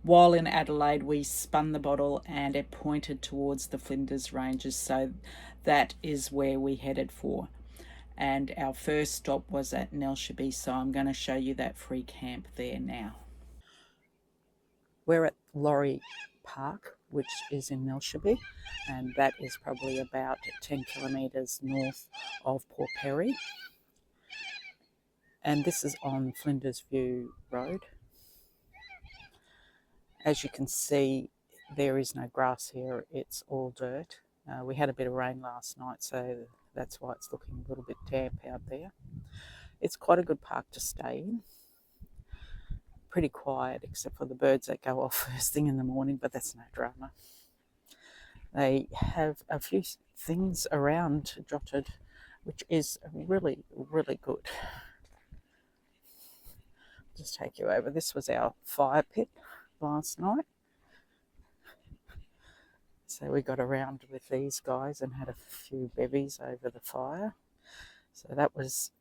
while in Adelaide, we spun the bottle and it pointed towards the Flinders Ranges, so that is where we headed for. And our first stop was at Nelshaby, so I'm going to show you that free camp there now. We're at Lawrie Park, which is in Nelshaby, and that is probably about 10 kilometres north of Port Perry. And this is on Flinders View Road. As you can see, there is no grass here, it's all dirt. We had a bit of rain last night, so that's why it's looking a little bit damp out there. It's quite a good park to stay in. Pretty quiet, except for the birds that go off first thing in the morning, but that's no drama. They have a few things around jotted, which is really, really good. Just take you over. This was our fire pit last night. So we got around with these guys and had a few bevies over the fire. So that was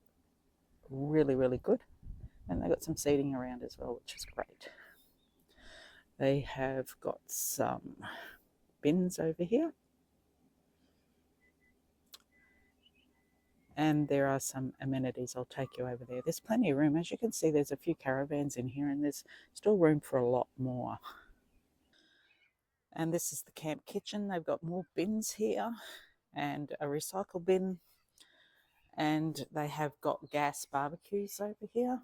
really, really good. And they got some seating around as well, which is great. They have got some bins over here. And there are some amenities. I'll take you over there. There's plenty of room. As you can see, there's a few caravans in here and there's still room for a lot more. And this is the camp kitchen. They've got more bins here and a recycle bin. And they have got gas barbecues over here.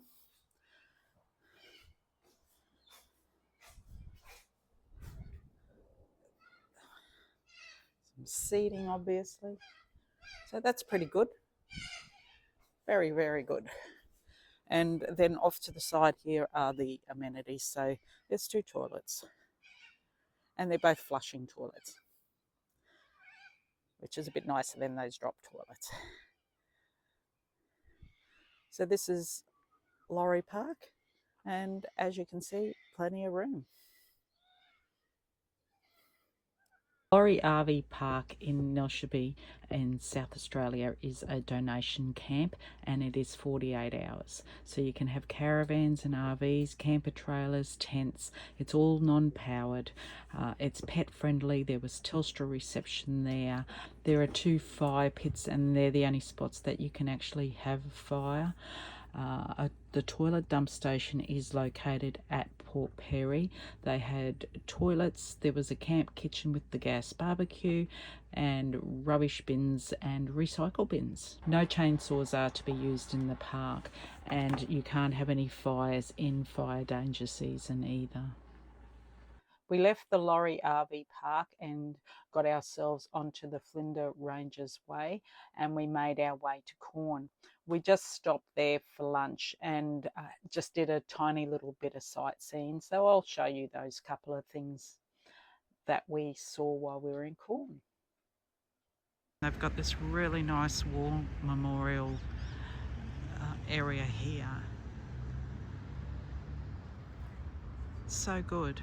Some seating, obviously. So that's pretty good. Very, very good. And then off to the side here are the amenities. So there's 2 toilets. And they're both flushing toilets, which is a bit nicer than those drop toilets. So this is Lawrie Park, and as you can see, plenty of room. Lawrie RV Park in Nelshaby in South Australia is a donation camp, and it is 48 hours. So you can have caravans and RVs, camper trailers, tents. It's all non-powered. It's pet friendly. There was Telstra reception there. There are 2 fire pits, and they're the only spots that you can actually have a fire. The toilet dump station is located at Port Perry. They had toilets, there was a camp kitchen with the gas barbecue and rubbish bins and recycle bins. No chainsaws are to be used in the park, and you can't have any fires in fire danger season either. We left the Lawrie RV Park and got ourselves onto the Flinders Ranges way, and we made our way to Corn. We just stopped there for lunch and just did a tiny little bit of sightseeing. So I'll show you those couple of things that we saw while we were in Corn. They've got this really nice war memorial area here. So good.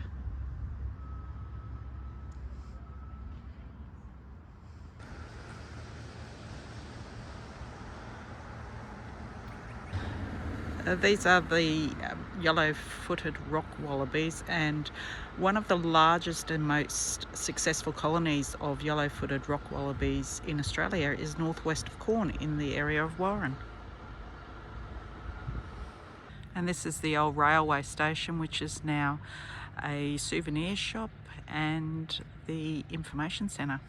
These are the yellow-footed rock wallabies, and one of the largest and most successful colonies of yellow-footed rock wallabies in Australia is northwest of Corn in the area of Warren. And this is the old railway station, which is now a souvenir shop and the information centre.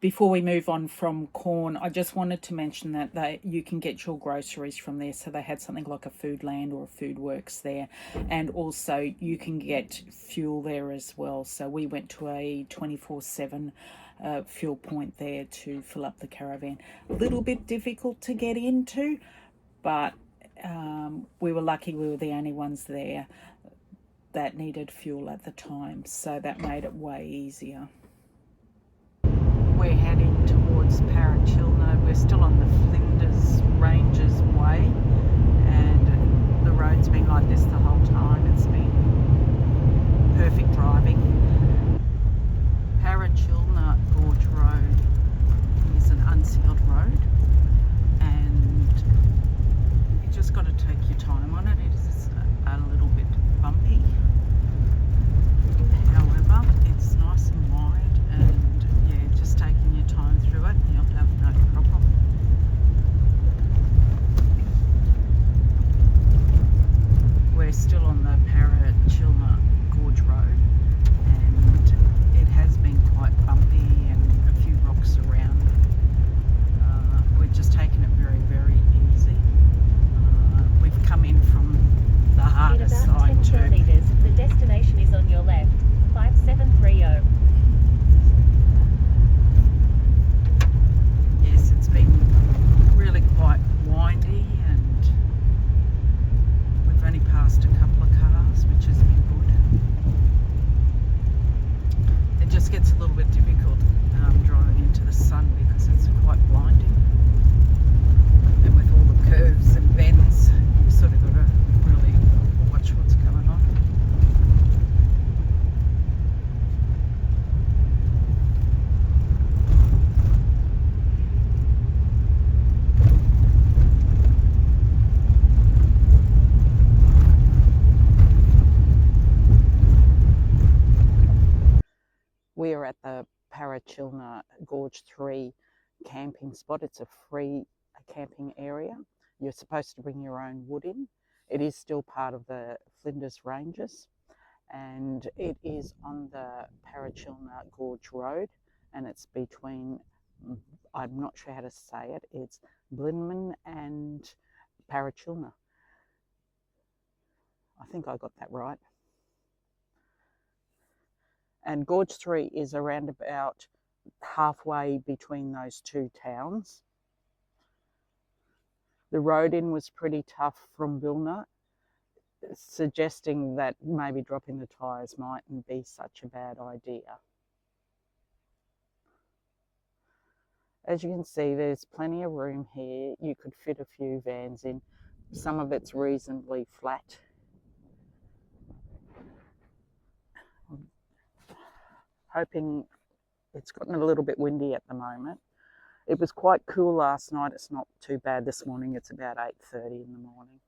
Before we move on from Corn, I just wanted to mention that you can get your groceries from there. So they had something like a Foodland or a Foodworks there, and also you can get fuel there as well. So we went to a 24/7 fuel point there to fill up the caravan. A little bit difficult to get into, but we were lucky we were the only ones there that needed fuel at the time, so that made it way easier. We're heading towards Parachilna. We're still on the Flinders Ranges way, and the road's been like this the whole time. It's been perfect driving. Parachilna Gorge Road is an unsealed road, and you just got to take your time on it. It is a little bit bumpy. However, it's nice and wide, and yeah, just taking your time through it, you'll have no problem. We're still on the Parachilna Gorge Road, and it has been quite bumpy and a few rocks around. We're just taking it very, very easy. We've come in from the hardest side in about 10 kilometres, the destination is on your left, 5730. Yes, it's been really quite windy, and we've only passed a couple of cars, which has been good. It just gets a little bit difficult driving into the sun because it's quite blinding, and with all the curves and bends, you sort of got to really watch what's going on. We are at the Parachilna Gorge 3 camping spot. It's a free camping area. You're supposed to bring your own wood in. It is still part of the Flinders Ranges, and it is on the Parachilna Gorge Road, and it's between, I'm not sure how to say it, it's Blinman and Parachilna. I think I got that right. And Gorge 3 is around about halfway between those two towns. The road in was pretty tough from Vilna, suggesting that maybe dropping the tyres mightn't be such a bad idea. As you can see, there's plenty of room here. You could fit a few vans in. Some of it's reasonably flat. I'm hoping, it's gotten a little bit windy at the moment. It was quite cool last night. It's not too bad this morning. It's about 8:30 in the morning.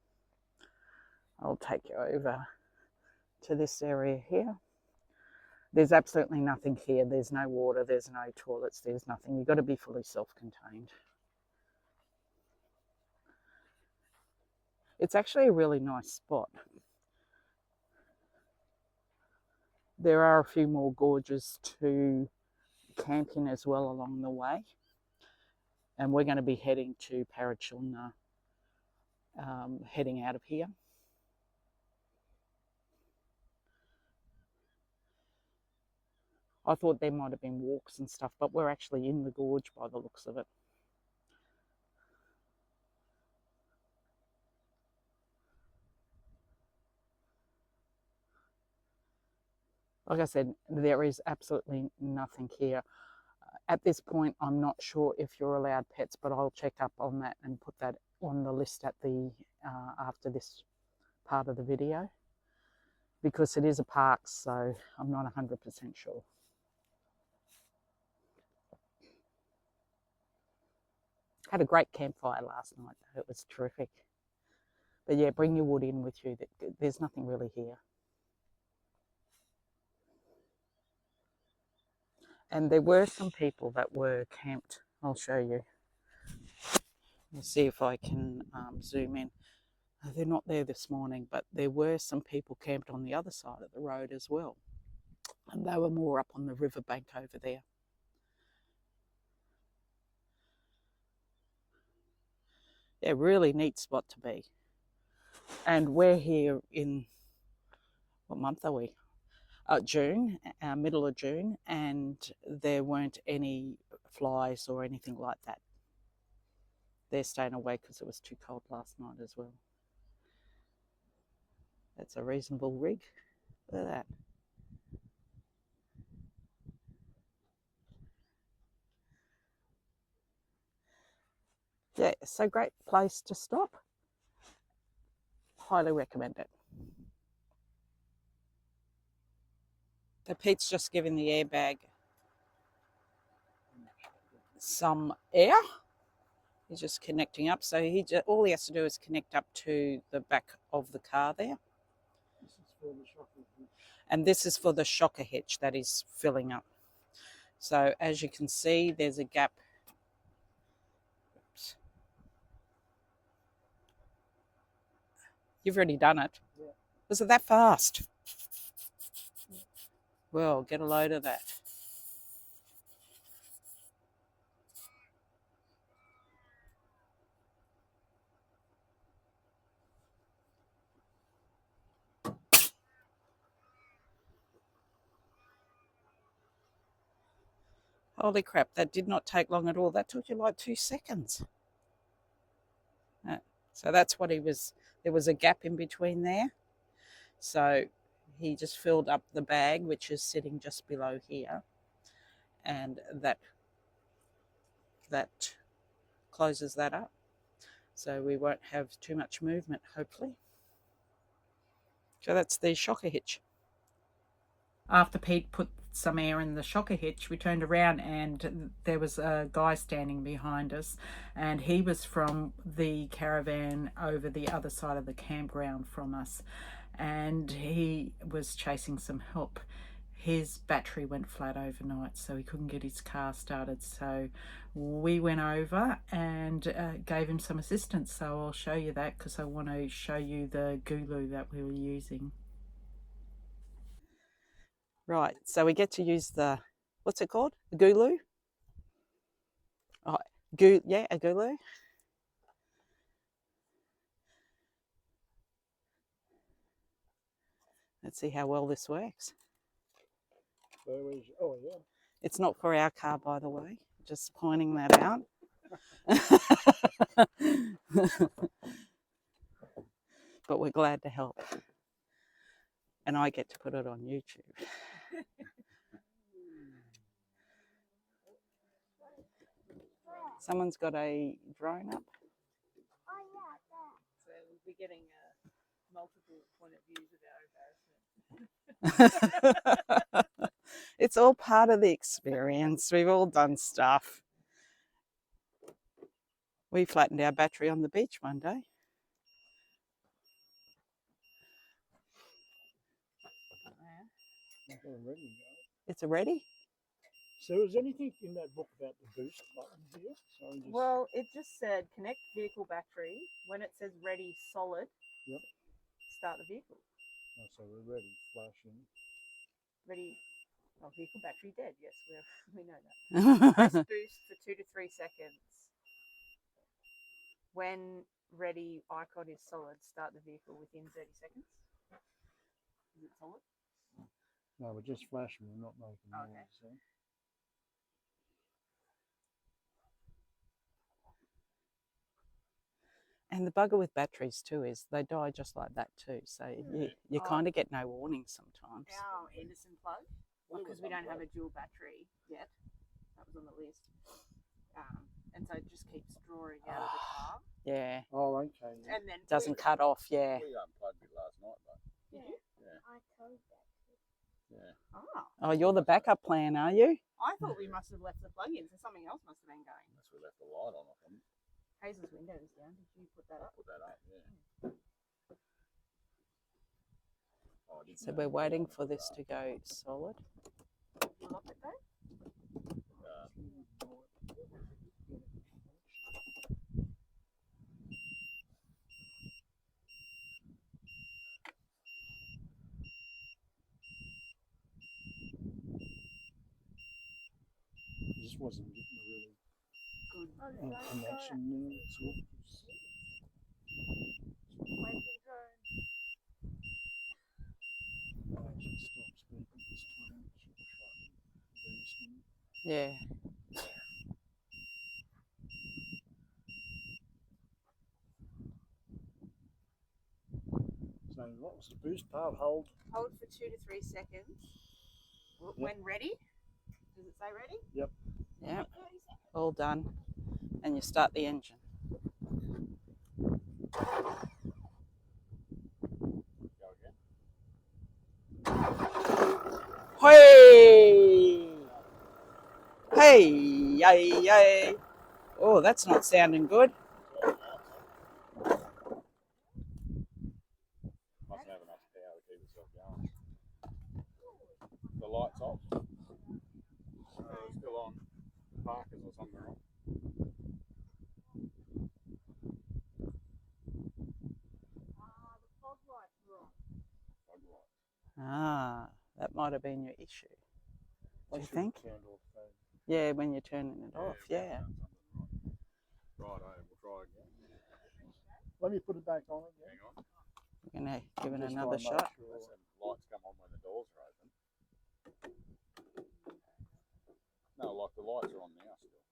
I'll take you over to this area here. There's absolutely nothing here. There's no water, there's no toilets, there's nothing. You've got to be fully self-contained. It's actually a really nice spot. There are a few more gorges to camp in as well along the way. And we're going to be heading to Parachilna, heading out of here. I thought there might have been walks and stuff, but we're actually in the gorge by the looks of it. Like I said, there is absolutely nothing here. At this point, I'm not sure if you're allowed pets, but I'll check up on that and put that on the list at the after this part of the video, because it is a park, so I'm not 100% sure. Had a great campfire last night, though. It was terrific. But yeah, bring your wood in with you. There's nothing really here. And there were some people that were camped. I'll show you. We'll see if I can zoom in. They're not there this morning, but there were some people camped on the other side of the road as well. And they were more up on the riverbank over there. Yeah, really neat spot to be. And we're here in, what month are we? June, middle of June, and there weren't any flies or anything like that. They're staying away because it was too cold last night as well. That's a reasonable rig. Look at that. Yeah, it's a great place to stop. Highly recommend it. So Pete's just giving the airbag some air. He's just connecting up. So all he has to do is connect up to the back of the car there. This is for the shocker hitch. And this is for the shocker hitch that is filling up. So as you can see, there's a gap. Oops. You've already done it. Yeah. Was it that fast? Well, get a load of that. Holy crap, that did not take long at all. That took you like 2 seconds. So that's what he was, there was a gap in between there. So he just filled up the bag, which is sitting just below here. And that closes that up. So we won't have too much movement, hopefully. So that's the shocker hitch. After Pete put some air in the shocker hitch, we turned around and there was a guy standing behind us, and he was from the caravan over the other side of the campground from us, and he was chasing some help. His battery went flat overnight, so he couldn't get his car started. So we went over and gave him some assistance. So I'll show you that because I want to show you the GOOLOO that we were using. Right, so we get to use the, what's it called? The GOOLOO? Oh, yeah, a GOOLOO. Let's see how well this works. Oh, yeah. It's not for our car, by the way, just pointing that out. But we're glad to help. And I get to put it on YouTube. Someone's got a drone up. Oh yeah, that. So we'll be getting multiple point of views of our embarrassment. It's all part of the experience. We've all done stuff. We flattened our battery on the beach one day. It's a ready? So is anything in that book about the boost button here? Well, it just said connect vehicle battery. When it says ready solid, yep, start the vehicle. Oh, so we're ready, flashing. Ready, oh, vehicle battery dead. Yes, we know that. Press boost for 2 to 3 seconds. When ready icon is solid, start the vehicle within 30 seconds. Is it solid? No, we're just flashing, we're not making noise. Okay. So. And the bugger with batteries too is they die just like that too. So you kind of get no warning sometimes. Our Anderson plug, because we don't have a dual battery yet. That was on the list. And so it just keeps drawing out of the car. Yeah. Oh, okay. Yeah. And then Doesn't cut off, yeah. We unplugged it last night, though. Did you? Yeah. I told that. Yeah. Oh. Oh, you're the backup plan, are you? I thought we must have left the plug in, so something else must have been going. Unless we left the light on, I think. Hazel's window is down. Did you put that up? Put that up, yeah. Oh, I didn't So know we're it was waiting on for this that. to go solid. You locked it though? It just wasn't getting a really Good. connection in it. So Wait for the drone. I actually stopped speaking this time. Should try boosting. Yeah. So what was the boost part? Hold. Hold for 2 to 3 seconds. When ready? Does it say ready? Yep. Yeah. All done. And you start the engine. Go again. Hey! Hey! Yay! Yay! Oh, that's not sounding good. Mustn't have enough power to keep itself going. The light's off. It's still on. Parkers or something wrong. Fog light. Ah, that might have been your issue. Do you think? Turned off, so Yeah, when you're turning it off, yeah. Right, we'll try again. let me put it back on again. Hang on. We're going to give it Just another try and make shot. sure. Let's have lights come on when the doors are open. No, like the lights are on now still.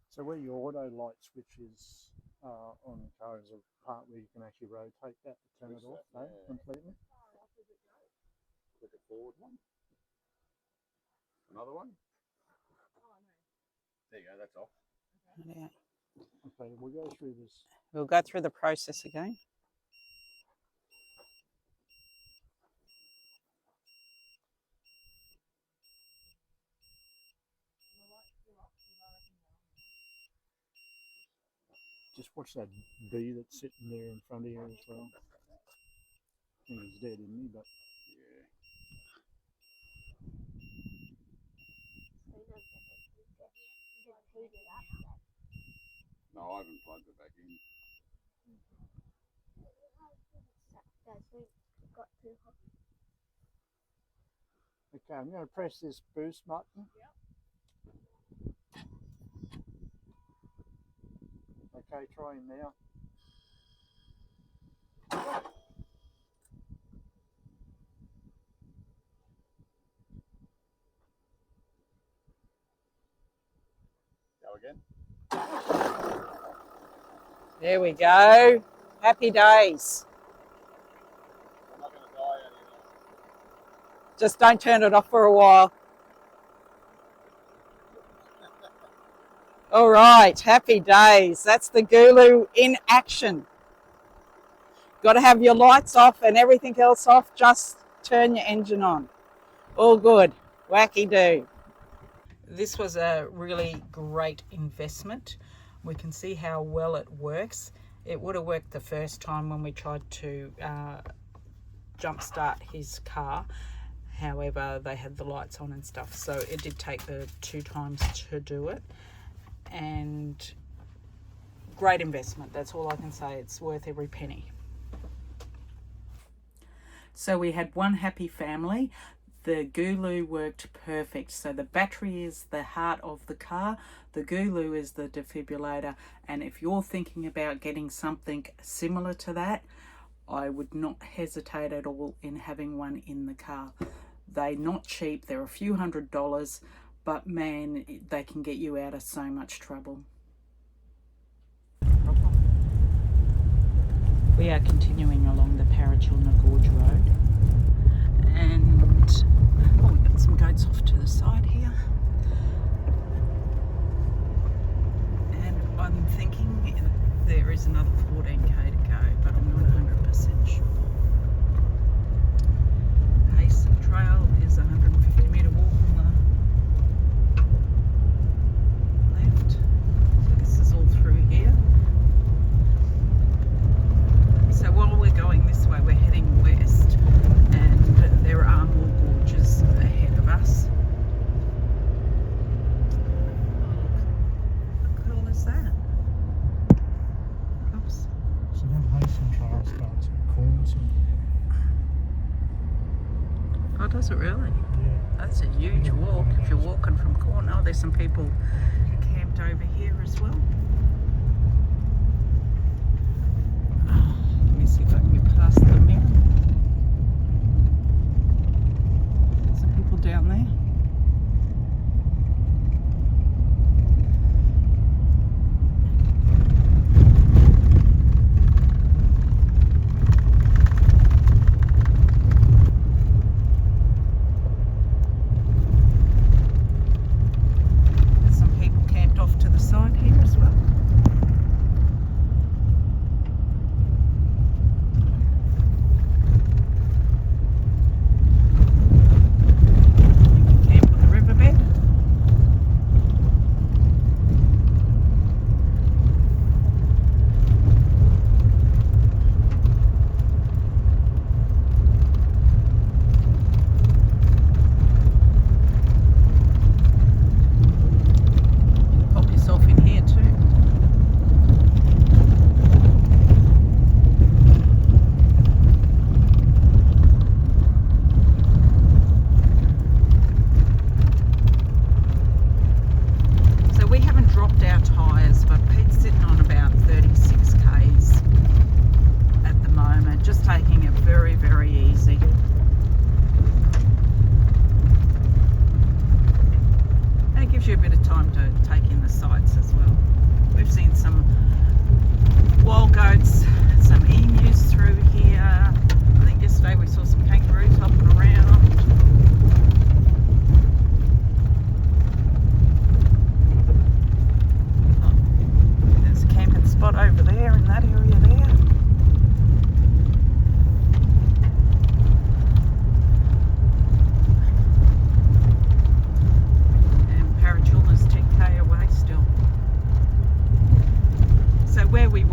So where your auto light switch is on the car is a part where you can actually rotate that to turn it Push off, that, no? yeah. Completely. Click a forward one. Another one. There you go, that's off. Yeah. Okay, we'll go through this. We'll go through the process again. Just watch that bee that's sitting there in front of you as well. I think he's dead, isn't he? But Yeah. No, I haven't plugged it back in. okay, I'm going to press this boost button. Okay, try him now. Go again. There we go. Happy days. I'm not going to die out here. Just don't turn it off for a while. All right, happy days. That's the GOOLOO in action. Got to have your lights off and everything else off. Just turn your engine on. All good. Wacky do. This was a really great investment. We can see how well it works. It would have worked the first time when we tried to jumpstart his car. However, they had the lights on and stuff, so it did take the 2 times to do it. And great investment, that's all I can say. It's worth every penny. So we had one happy family. The GOOLOO worked perfect. So the battery is the heart of the car, the GOOLOO is the defibrillator, and if you're thinking about getting something similar to that, I would not hesitate at all in having one in the car. They're not cheap, they're a few $100s, but man, they can get you out of so much trouble. We are continuing along the Parachilna Gorge Road, and we've got some goats off to the side here. And I'm thinking there is another 14k to go, but I'm not 100% sure. Pace trail is 150 metre walk on the left. So this is all through here. So while we're going this way, we're heading west, and there are more gorges ahead of us. What cool is that? Oops. So that Mason trail starts at Corns. Oh, does it really? Yeah. That's a huge walk if you're walking from Corn. Oh, there's some people camped over here as well. Let me see if I can get past them now. There's some people down there. There's some people camped off to the side here as well.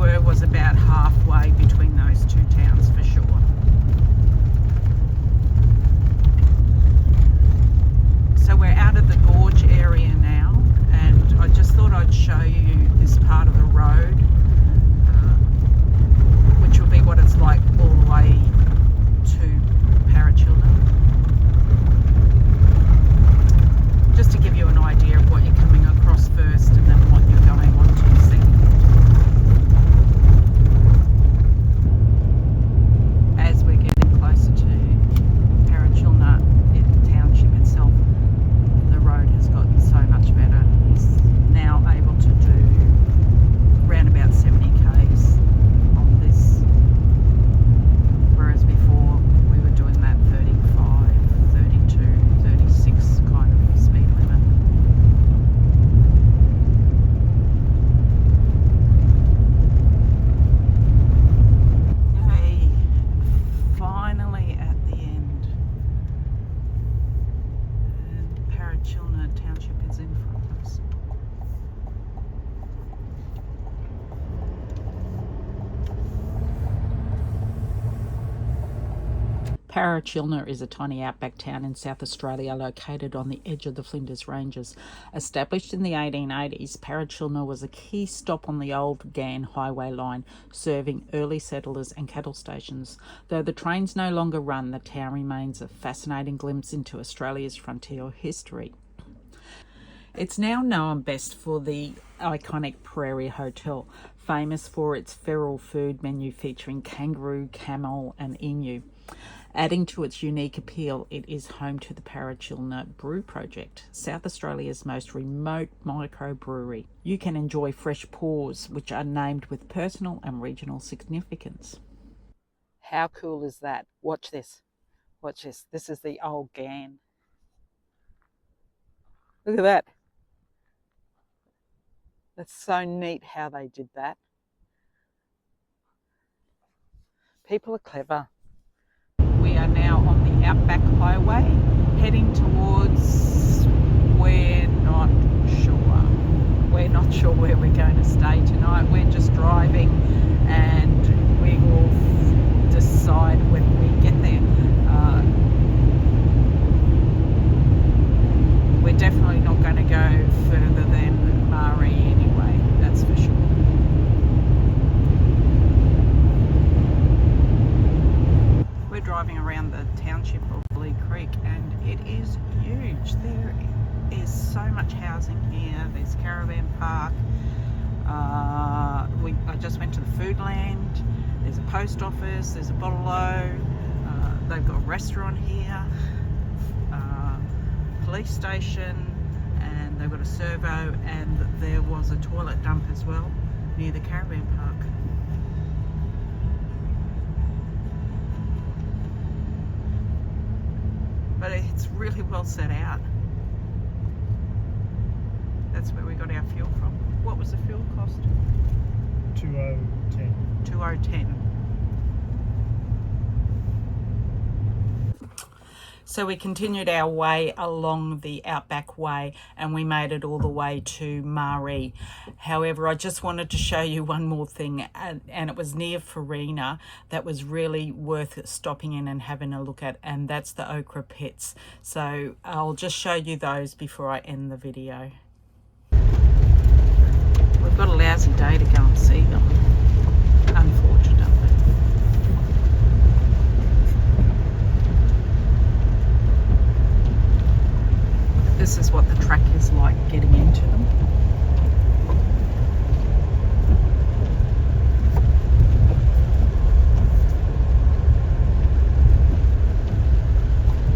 were was about halfway between those two towns for sure. So we're out of the gorge area now, and I just thought I'd show you this part of the road, which will be what it's like all the way to Parachilna. Just to give you an idea of what you're coming across first and then what you're going on to second. As we're getting closer to Parachilna township itself, the road has gotten so much better. It's now able to do around about 70 k's on this, whereas before we were doing that 35, 32, 36 kind of speed limit. Hey, finally at the end. And Parachilna township is in front of us. Parachilna is a tiny outback town in South Australia located on the edge of the Flinders Ranges. Established in the 1880s, Parachilna was a key stop on the old Ghan highway line, serving early settlers and cattle stations. Though the trains no longer run, the town remains a fascinating glimpse into Australia's frontier history. It's now known best for the iconic Prairie Hotel, famous for its feral food menu featuring kangaroo, camel and emu. Adding to its unique appeal, it is home to the Parachilna Brew Project, South Australia's most remote microbrewery. You can enjoy fresh pours, which are named with personal and regional significance. How cool is that? Watch this. Watch this. This is the old Ghan. Look at that. That's so neat how they did that. People are clever. We are now on the Outback Highway, heading towards, we're not sure where we're going to stay tonight. We're just driving and we will decide when we get there. We're definitely not going to go further than Mari anyway, that's for sure. We're driving around the township of Lawrie Creek and it is huge. There is so much housing here. There's Caravan Park. I just went to the Foodland. There's a post office. There's a bottle-o. They've got a restaurant here. Police station, and they've got a servo, and there was a toilet dump as well near the Caravan Park. But it's really well set out. That's where we got our fuel from. What was the fuel cost? 2010. 2010. So we continued our way along the Outback Way and we made it all the way to Mari. However, I just wanted to show you one more thing, and it was near Farina that was really worth stopping in and having a look at, and that's the Ochre Pits. So I'll just show you those before I end the video. We've got a lousy day to go and see them, unfortunately. This is what the track is like getting into them.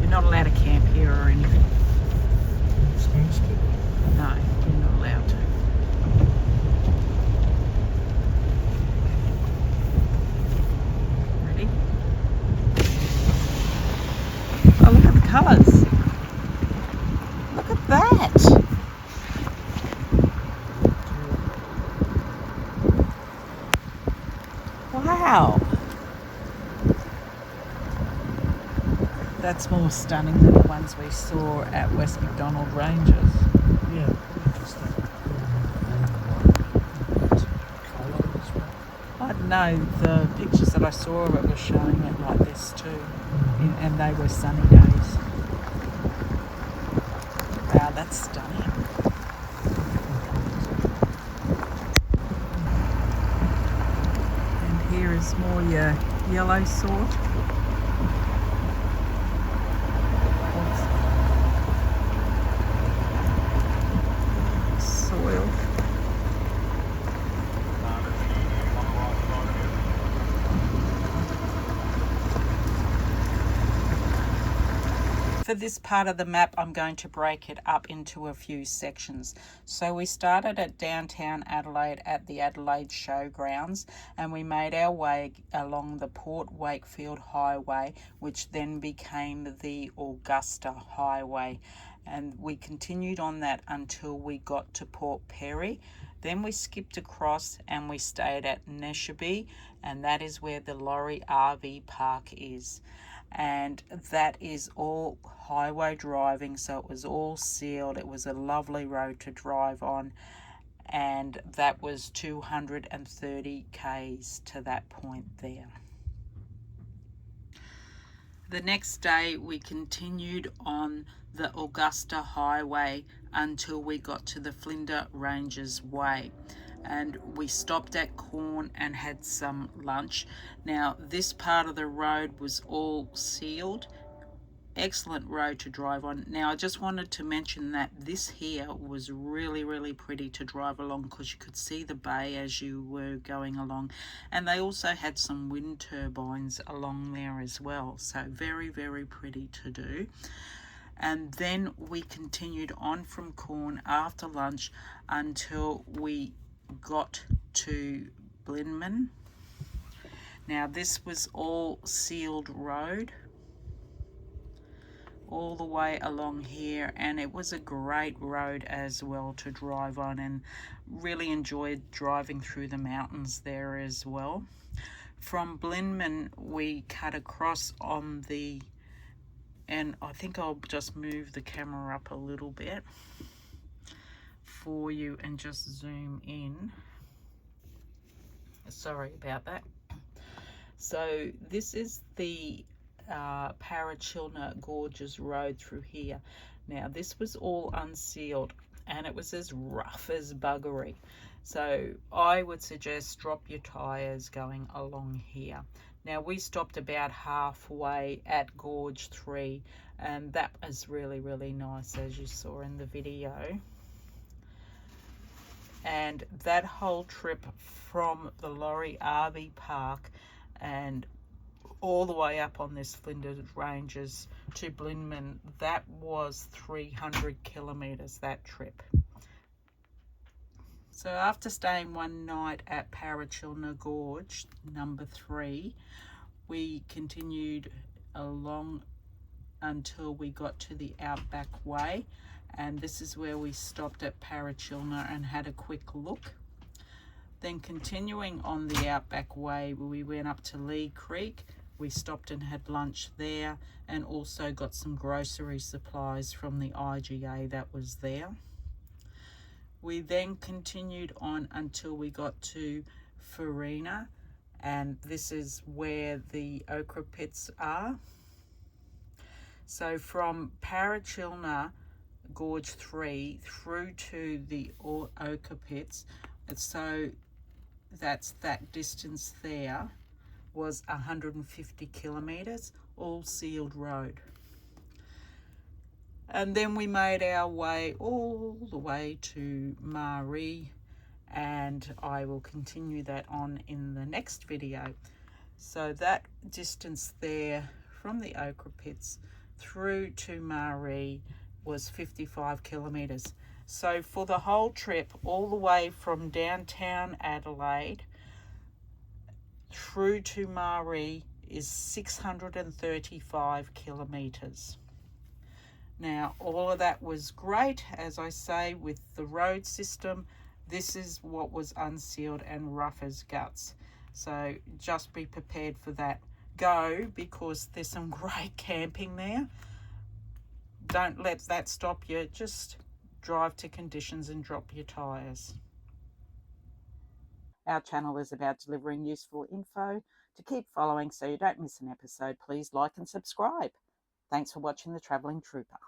You're not allowed to camp here or anything. No, you're not allowed to. Ready? Oh, look at the colours. Look at that! Wow! That's more stunning than the ones we saw at West Macdonald Ranges. Yeah, interesting. I don't know, the pictures that I saw of it were showing it like this too, and they were sunny days. Wow, that's stunning. And here is more your yellow sort. Soil. For this part of the map, I'm going to break it up into a few sections. So we started at downtown Adelaide at the Adelaide Showgrounds, and we made our way along the Port Wakefield Highway, which then became the Augusta Highway. And we continued on that until we got to Port Perry. Then we skipped across and we stayed at Nelshaby, and that is where the Lawrie RV Park is. And that is all highway driving, so it was all sealed. It was a lovely road to drive on, and that was 230 k's to that point there. The next day we continued on the Augusta Highway until we got to the Flinders Ranges way, and we stopped at Corn and had some lunch. Now this part of the road was all sealed. Excellent road to drive on. Now I just wanted to mention that this here was really pretty to drive along, because you could see the bay as you were going along, and they also had some wind turbines along there as well, so very pretty to do. And then we continued on from Corn after lunch until we got to Blinman. Now this was all sealed road all the way along here, and it was a great road as well to drive on, and really enjoyed driving through the mountains there as well. From Blinman we cut across on the, and I think I'll just move the camera up a little bit for you and just zoom in. Sorry about that. So this is the Parachilna Gorges road through here. Now this was all unsealed, and it was as rough as buggery, so I would suggest drop your tires going along here. Now we stopped about halfway at Gorge 3, and that was really nice, as you saw in the video. And that whole trip from the Lawrie RV Park and all the way up on this Flinders Ranges to Blinman, that was 300 kilometres, that trip. So after staying one night at Parachilna Gorge, number 3, we continued along until we got to the Outback Way, and this is where we stopped at Parachilna and had a quick look. Then continuing on the Outback Way, we went up to Lee Creek. We stopped and had lunch there, and also got some grocery supplies from the IGA that was there. We then continued on until we got to Farina, and this is where the Ochre Pits are. So from Parachilna Gorge 3 through to the Ochre Pits, so that's that distance there, was 150 kilometres, all sealed road. And then we made our way all the way to Lawrie, and I will continue that on in the next video. So that distance there from the Ochre Pits through to Lawrie was 55 kilometres. So for the whole trip, all the way from downtown Adelaide through to Lawrie is 635 kilometres. Now all of that was great, as I say, with the road system. This is what was unsealed and rough as guts, so just be prepared for that. Go, because there's some great camping there. Don't let that stop you. Just drive to conditions and drop your tyres. Our channel is about delivering useful info. To keep following so you don't miss an episode, please like and subscribe. Thanks for watching The Travelling Trooper.